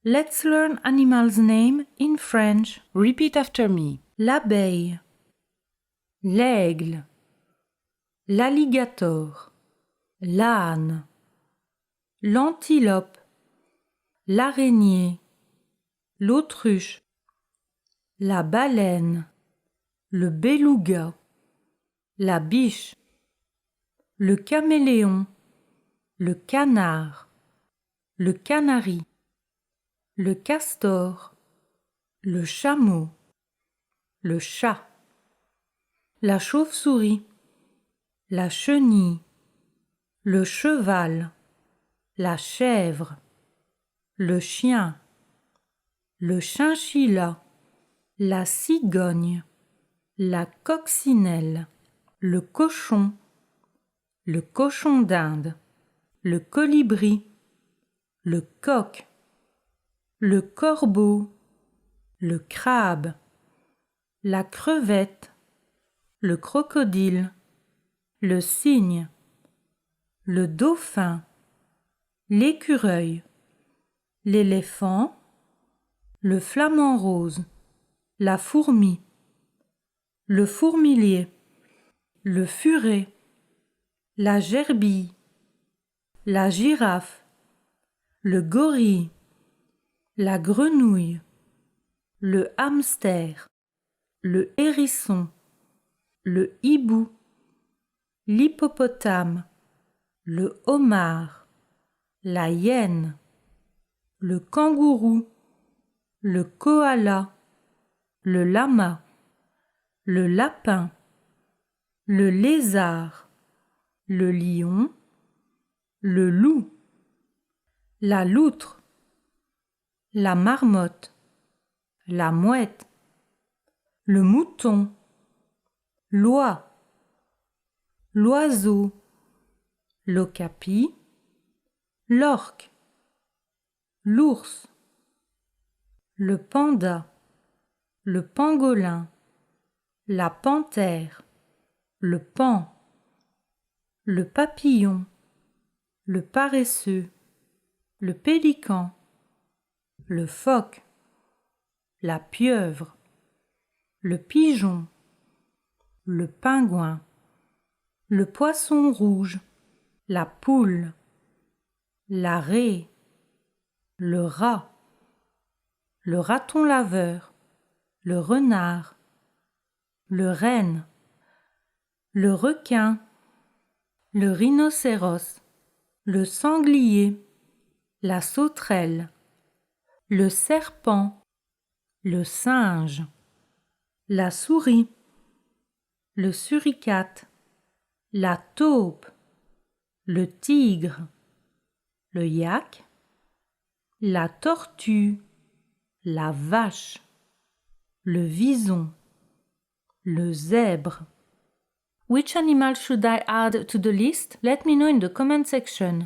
Let's learn animals' name in French. Repeat after me. L'abeille, l'aigle, l'alligator, l'âne, l'antilope, l'araignée, l'autruche, la baleine, le beluga, la biche, le caméléon, le canard, le canari, le castor, le chameau, le chat, la chauve-souris, la chenille, le cheval, la chèvre, le chien, le chinchilla, la cigogne, la coccinelle, le cochon d'Inde, le colibri, le coq, le corbeau, le crabe, la crevette, le crocodile, le cygne, le dauphin, l'écureuil, l'éléphant, le flamant rose, la fourmi, le fourmilier, le furet, la gerbille, la girafe, le gorille, la grenouille, le hamster, le hérisson, le hibou, l'hippopotame, le homard, la hyène, le kangourou, le koala, le lama, le lapin, le lézard, le lion, le loup, la loutre, la marmotte, la mouette, le mouton, l'oie, l'oiseau, l'okapi, l'orque, l'ours, le panda, le pangolin, la panthère, le paon, le papillon, le paresseux, le pélican, le phoque, la pieuvre, le pigeon, le pingouin, le poisson rouge, la poule, la raie, le rat, le raton laveur, le renard, le renne, le requin, le rhinocéros, le sanglier, la sauterelle, le serpent, le singe, la souris, le suricate, la taupe, le tigre, le yak, la tortue, la vache, le vison, le zèbre. Which animal should I add to the list? Let me know in the comment section.